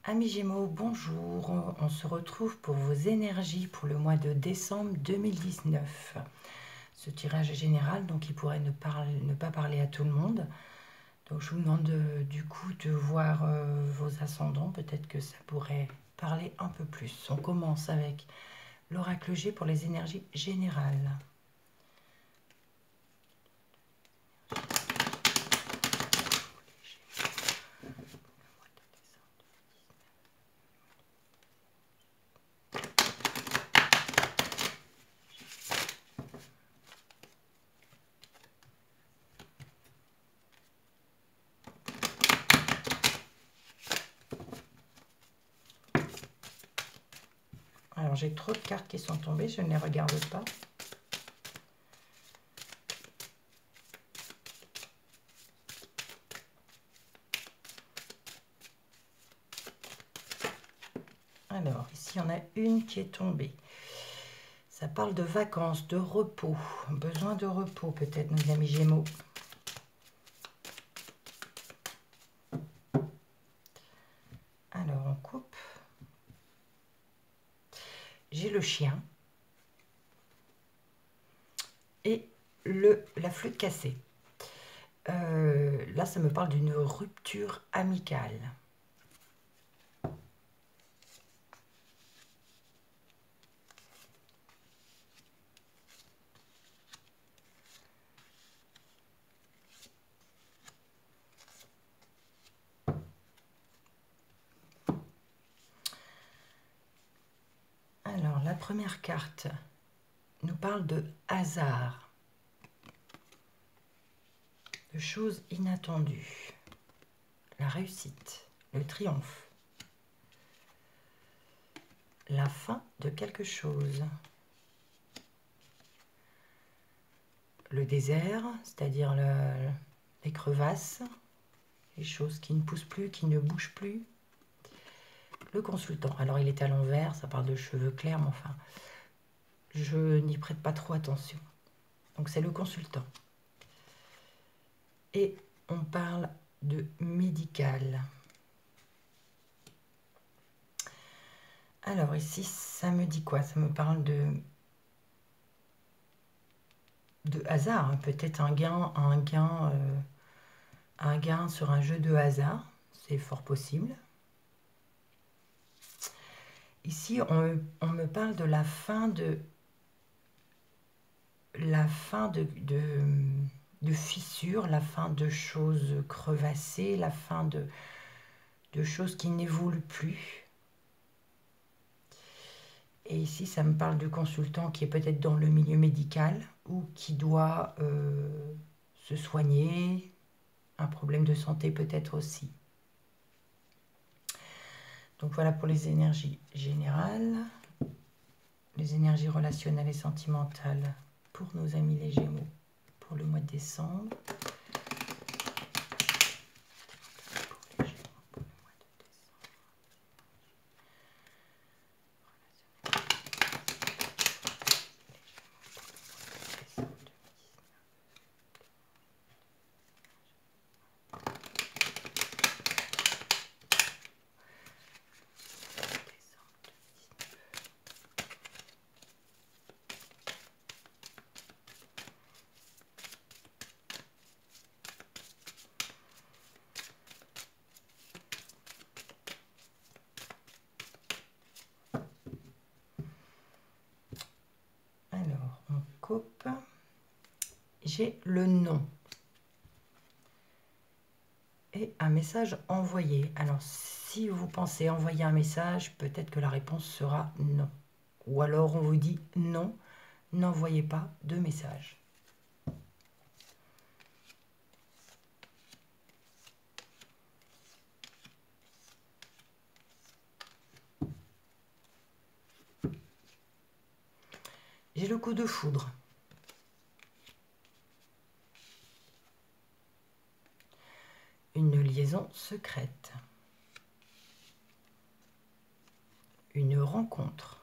Amis Gémeaux, bonjour. On se retrouve pour vos énergies pour le mois de décembre 2019. Ce tirage est général, donc il pourrait ne pas parler à tout le monde. Donc je vous demande du coup de voir vos ascendants. Peut-être que ça pourrait parler un peu plus. On commence avec l'oracle G pour les énergies générales. Alors j'ai trop de cartes qui sont tombées, je ne les regarde pas. Alors ici on a une qui est tombée. Ça parle de vacances, de repos, besoin de repos peut-être nos amis Gémeaux. Alors on coupe. J'ai le chien et la flûte cassée. Là, ça me parle d'une rupture amicale. Alors, la première carte nous parle de hasard, de choses inattendues, la réussite, le triomphe, la fin de quelque chose, le désert, c'est-à-dire les crevasses, les choses qui ne poussent plus, qui ne bougent plus. Le consultant, alors il est à l'envers, ça parle de cheveux clairs, mais enfin, je n'y prête pas trop attention. Donc c'est le consultant. Et on parle de médical. Alors ici, ça me dit quoi? Ça me parle de hasard, hein. Peut-être un gain sur un jeu de hasard. C'est fort possible. Ici, on me parle de la fin de fissures, la fin de choses crevassées, la fin de choses qui n'évoluent plus. Et ici, ça me parle de consultant qui est peut-être dans le milieu médical ou qui doit se soigner, un problème de santé peut-être aussi. Donc voilà pour les énergies générales, les énergies relationnelles et sentimentales pour nos amis les Gémeaux pour le mois de décembre. Alors, on coupe. J'ai le nom. Et un message envoyé. Alors, si vous pensez envoyer un message, peut-être que la réponse sera non. Ou alors, on vous dit non, n'envoyez pas de message. J'ai le coup de foudre. Une liaison secrète. Une rencontre.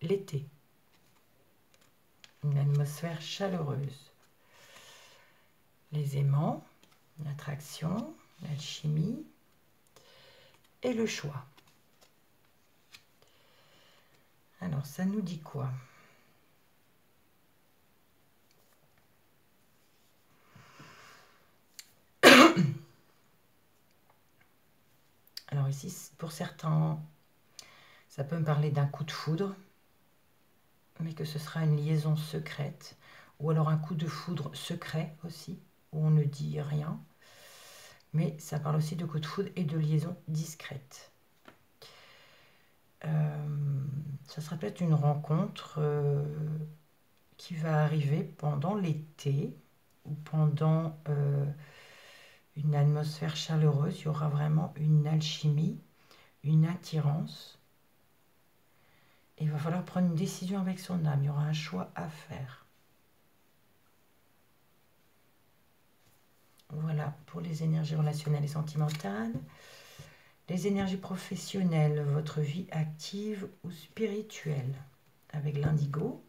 L'été. Une atmosphère chaleureuse. Les aimants. l'attraction, l'alchimie et le choix. Alors, ça nous dit quoi? Alors ici, pour certains, ça peut me parler d'un coup de foudre, mais que ce sera une liaison secrète, ou alors un coup de foudre secret aussi, où on ne dit rien. Mais ça parle aussi de coup de foudre et de liaison discrète. Ça sera peut-être une rencontre qui va arriver pendant l'été ou pendant une atmosphère chaleureuse. Il y aura vraiment une alchimie, une attirance. Et il va falloir prendre une décision avec son âme. Il y aura un choix à faire. Voilà pour les énergies relationnelles et sentimentales. Les énergies professionnelles, votre vie active ou spirituelle, avec l'indigo.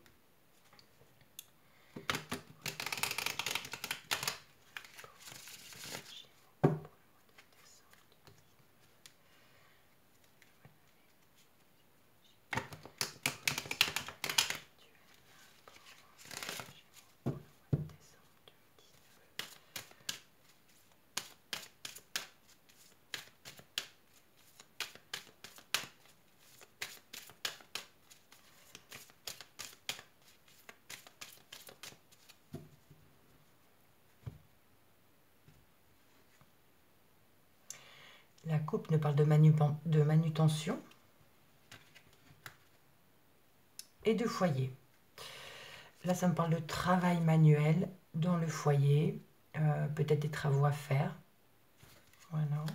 La coupe ne parle de manutention et de foyer. Là, ça me parle de travail manuel dans le foyer, peut-être des travaux à faire. Voilà.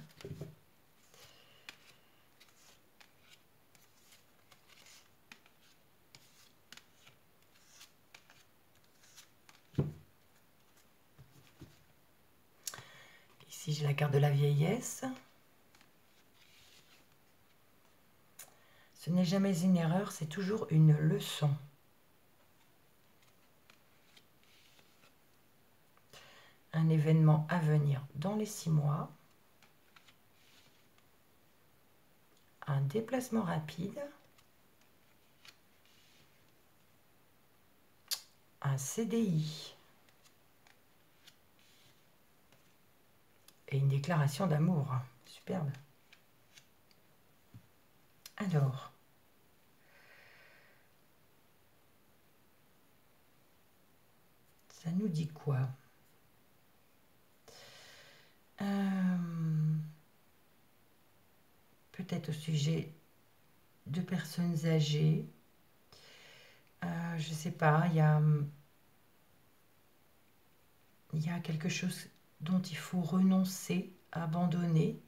Ici, j'ai la carte de la vieillesse. Ce n'est jamais une erreur, c'est toujours une leçon. Un événement à venir dans les 6 mois. Un déplacement rapide. Un CDI. Et une déclaration d'amour. Superbe. Alors, ça nous dit quoi? Peut-être au sujet de personnes âgées. Je ne sais pas, il y a quelque chose dont il faut renoncer, abandonner,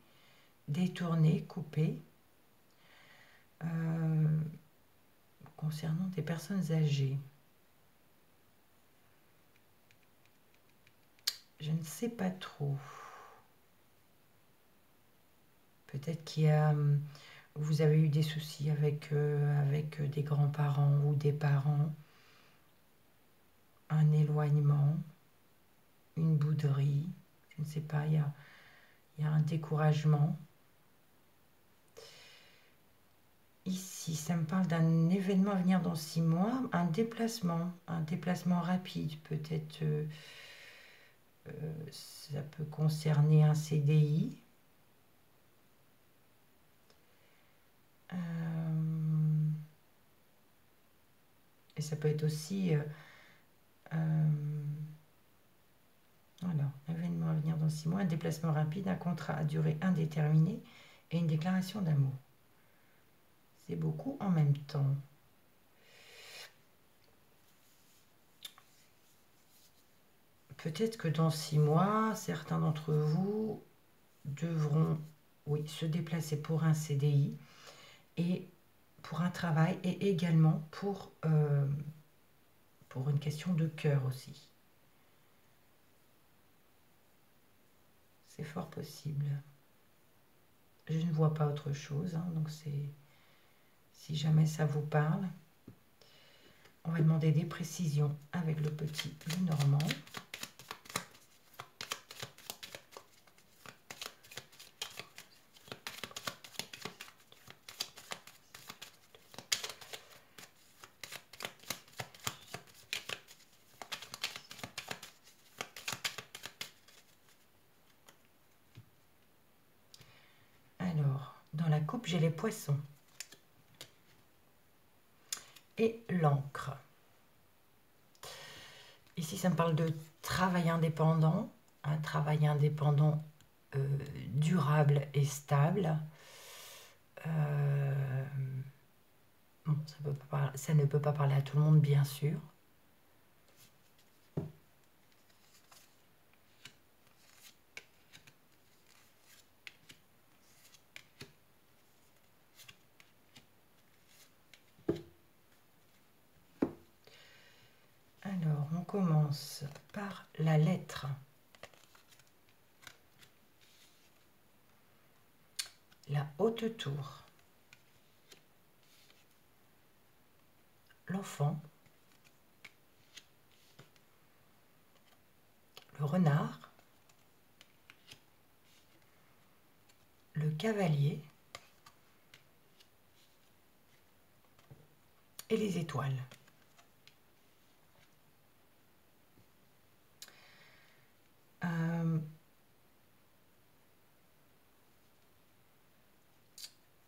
détourner, couper. Concernant des personnes âgées. Je ne sais pas trop. Peut-être vous avez eu des soucis avec des grands-parents ou des parents, un éloignement, une bouderie, je ne sais pas, il y a un découragement. Ici, ça me parle d'un événement à venir dans 6 mois, un déplacement rapide, peut-être ça peut concerner un CDI. Et ça peut être aussi voilà, événement à venir dans 6 mois, un déplacement rapide, un contrat à durée indéterminée et une déclaration d'amour. C'est beaucoup en même temps. Peut-être que dans 6 mois, certains d'entre vous devront, oui, se déplacer pour un CDI et pour un travail et également pour une question de cœur aussi. C'est fort possible. Je ne vois pas autre chose, hein, donc c'est... Si jamais ça vous parle, on va demander des précisions avec le petit Lenormand. coupe, j'ai les poissons. Et l'encre. Ici, ça me parle de travail indépendant. Un travail indépendant durable et stable. Bon, ça ne peut pas parler à tout le monde, bien sûr. Alors, on commence par la lettre. La haute tour. L'enfant. Le renard. Le cavalier. Et les étoiles.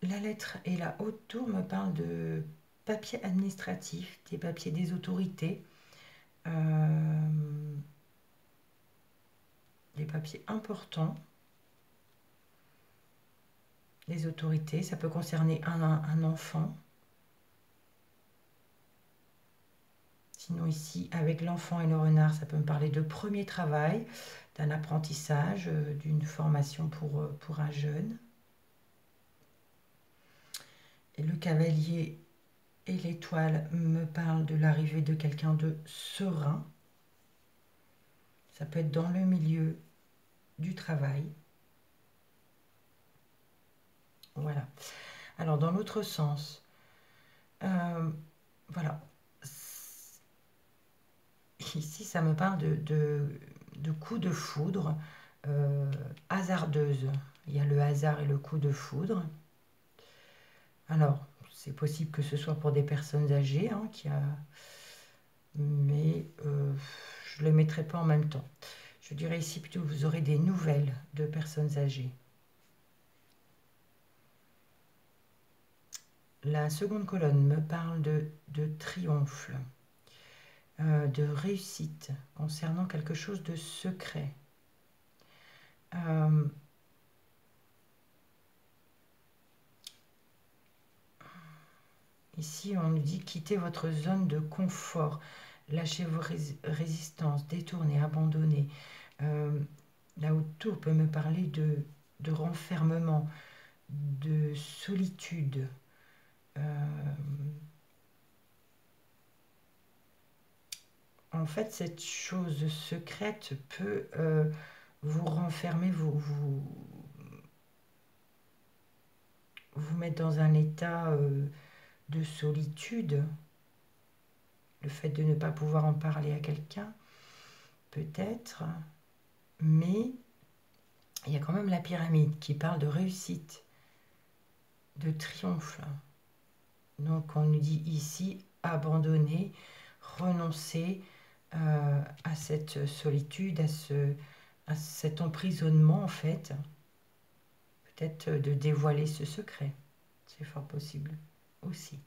La lettre et la haute tour me parlent de papiers administratifs, des papiers des autorités, des papiers importants. Les autorités, ça peut concerner un enfant. Sinon ici, avec l'enfant et le renard, ça peut me parler de premier travail, d'un apprentissage, d'une formation pour un jeune. Et le cavalier et l'étoile me parlent de l'arrivée de quelqu'un de serein. Ça peut être dans le milieu du travail. Voilà. Alors, dans l'autre sens, voilà. Ici, ça me parle de coups de foudre hasardeuse. Il y a le hasard et le coup de foudre. Alors, c'est possible que ce soit pour des personnes âgées, hein, mais je ne les mettrai pas en même temps. Je dirais ici plutôt que vous aurez des nouvelles de personnes âgées. La seconde colonne me parle de triomphe, de réussite concernant quelque chose de secret. Ici, on nous dit quitter votre zone de confort, lâchez vos résistances, détournez, abandonnez. La haute tour peut me parler de renfermement, de solitude. En fait, cette chose secrète peut vous renfermer, vous mettre dans un état de solitude. Le fait de ne pas pouvoir en parler à quelqu'un, peut-être, mais il y a quand même la pyramide qui parle de réussite, de triomphe. Donc on nous dit ici abandonner, renoncer à cette solitude, à cet emprisonnement en fait. Peut-être de dévoiler ce secret, c'est fort possible aussi.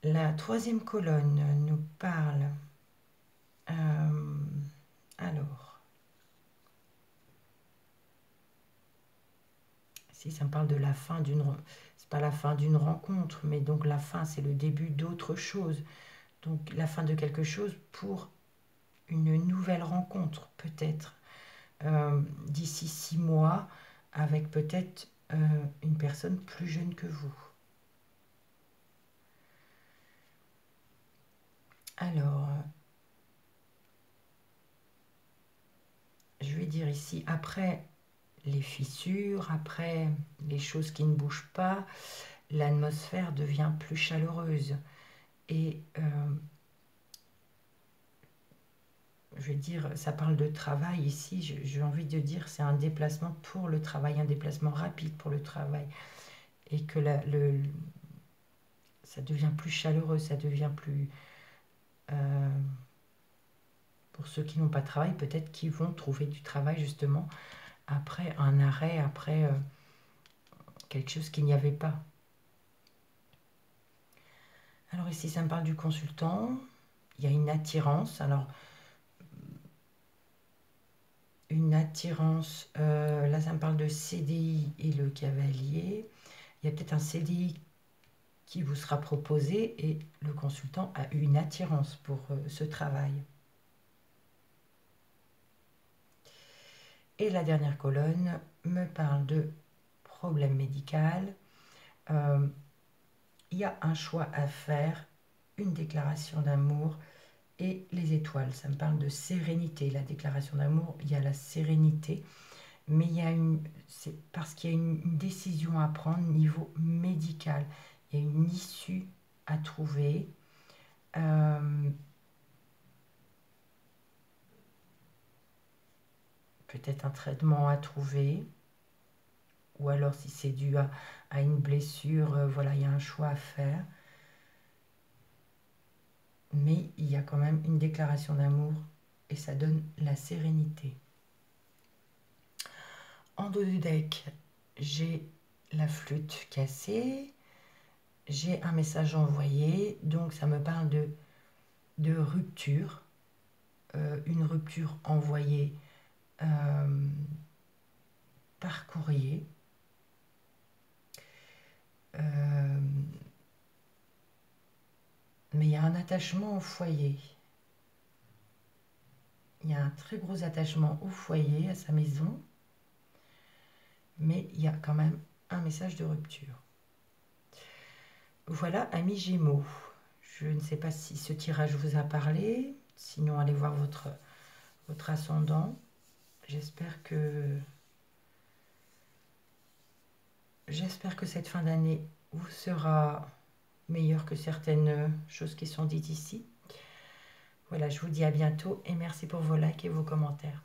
La troisième colonne nous parle, alors, si ça me parle de la fin d'une, c'est pas la fin d'une rencontre, mais donc la fin c'est le début d'autre chose, donc la fin de quelque chose pour une nouvelle rencontre peut-être, d'ici 6 mois, avec peut-être une personne plus jeune que vous. Alors, je vais dire ici, après les fissures, après les choses qui ne bougent pas, l'atmosphère devient plus chaleureuse. Et je vais dire, ça parle de travail ici, j'ai envie de dire c'est un déplacement pour le travail, un déplacement rapide pour le travail. Et que ça devient plus chaleureux, ça devient plus... pour ceux qui n'ont pas de travail, peut-être qu'ils vont trouver du travail justement après un arrêt, après quelque chose qu'il n'y avait pas. Alors ici, ça me parle du consultant. Il y a une attirance. Alors, une attirance, là, ça me parle de CDI et le cavalier. Il y a peut-être un CDI qui vous sera proposé et le consultant a eu une attirance pour ce travail. Et la dernière colonne me parle de problème médical. Il y a un choix à faire, une déclaration d'amour et les étoiles. Ça me parle de sérénité. La déclaration d'amour, il y a la sérénité, mais c'est parce qu'il y a une décision à prendre au niveau médical. Il y a une issue à trouver. Peut-être un traitement à trouver. Ou alors si c'est dû à une blessure, voilà, il y a un choix à faire. Mais il y a quand même une déclaration d'amour et ça donne la sérénité. En dos du deck, j'ai la flûte cassée, j'ai un message envoyé, donc ça me parle de rupture, une rupture envoyée par courrier. Mais il y a un attachement au foyer. Il y a un très gros attachement au foyer, à sa maison. Mais il y a quand même un message de rupture. Voilà, amis Gémeaux. Je ne sais pas si ce tirage vous a parlé. Sinon, allez voir votre ascendant. J'espère que cette fin d'année vous sera meilleure que certaines choses qui sont dites ici. Voilà, je vous dis à bientôt et merci pour vos likes et vos commentaires.